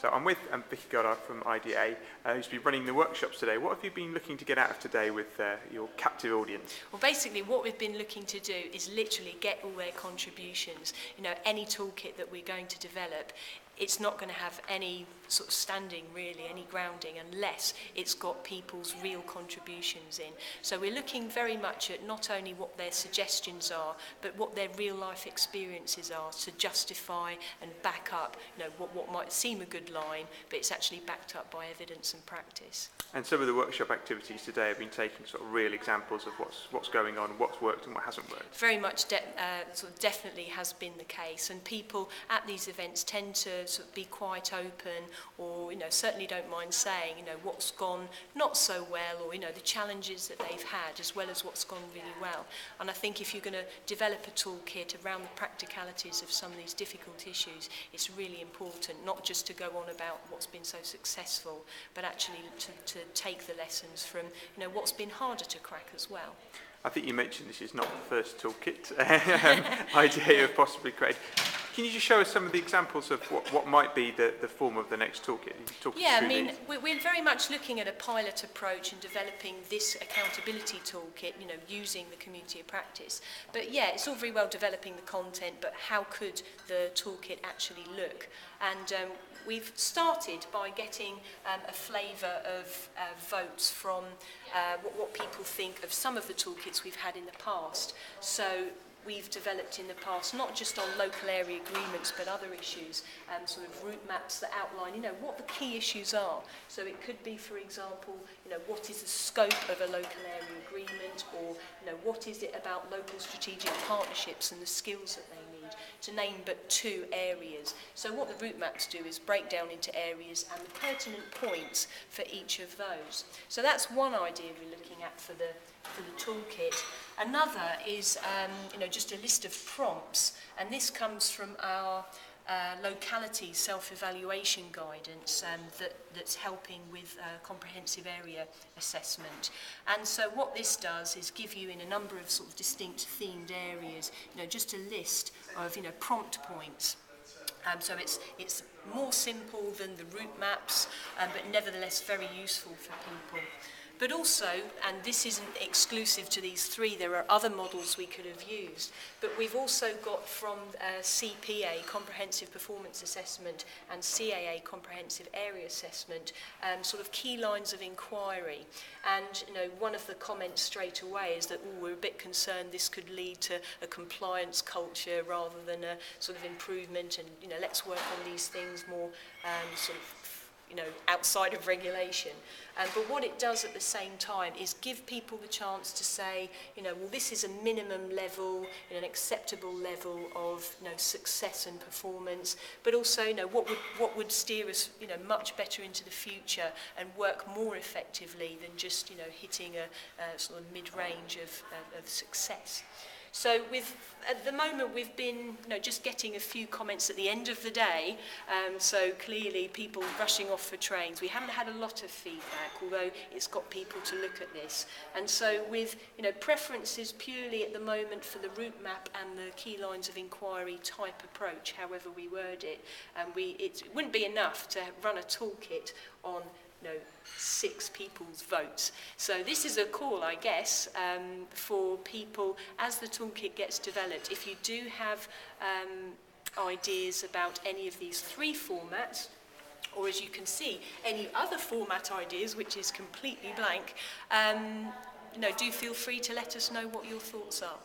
So I'm with Vicki Goddard from IDeA, who's been running the workshops today. What have you been looking to get out of today with your captive audience? Well, basically what we've been looking to do is literally get all their contributions. You know, any toolkit that we're going to develop, it's not going to have any sort of standing really, any grounding, unless it's got people's real contributions in. So we're looking very much at not only what their suggestions are, but what their real life experiences are to justify and back up, you know, what might seem a good line, but it's actually backed up by evidence and practice. And some of the workshop activities today have been taking sort of real examples of what's going on, what's worked and what hasn't worked. Very much sort of definitely has been the case, and people at these events tend to sort of be quite open, or certainly don't mind saying what's gone not so well, or the challenges that they've had, as well as what's gone really well. And I think if you're going to develop a toolkit around the practicalities of some of these difficult issues, it's really important not just to go on about what's been so successful, but actually to take the lessons from what's been harder to crack as well. I think you mentioned this is not the first toolkit IDeA have possibly created. Can you just show us some of the examples of what might be the form of the next toolkit? Yeah, I mean, we're very much looking at a pilot approach and developing this accountability toolkit, using the community of practice. But yeah, it's all very well developing the content, but how could the toolkit actually look? And we've started by getting a flavour of votes from what people think of some of the toolkits we've had in the past. So we've developed in the past, not just on local area agreements, but other issues, sort of route maps that outline, what the key issues are. So it could be, for example, what is the scope of a local area agreement, or, what is it about local strategic partnerships and the skills that they need, to name but two areas. So what the route maps do is break down into areas and the pertinent points for each of those. So that's one idea we're looking at for the toolkit. Another is just a list of prompts, and this comes from our locality self-evaluation guidance that's helping with comprehensive area assessment. And so what this does is give you, in a number of sort of distinct themed areas, just a list of prompt points. So it's more simple than the route maps, but nevertheless very useful for people. But also, and this isn't exclusive to these three, there are other models we could have used, but we've also got from CPA, Comprehensive Performance Assessment, and CAA, Comprehensive Area Assessment, sort of key lines of inquiry. And one of the comments straight away is that we're a bit concerned this could lead to a compliance culture rather than a sort of improvement, and let's work on these things more sort of outside of regulation. But what it does at the same time is give people the chance to say, well, this is a minimum level, an acceptable level of success and performance, but also what would steer us much better into the future and work more effectively than just hitting a sort of mid-range of success. So at the moment we've been just getting a few comments at the end of the day, so clearly people rushing off for trains. We haven't had a lot of feedback, although it's got people to look at this. And so with preferences purely at the moment for the route map and the key lines of inquiry type approach, however we word it, it wouldn't be enough to run a toolkit on 6 people's votes. So this is a call, I guess, for people as the toolkit gets developed. If you do have ideas about any of these 3 formats, or as you can see, any other format ideas, which is completely blank, do feel free to let us know what your thoughts are.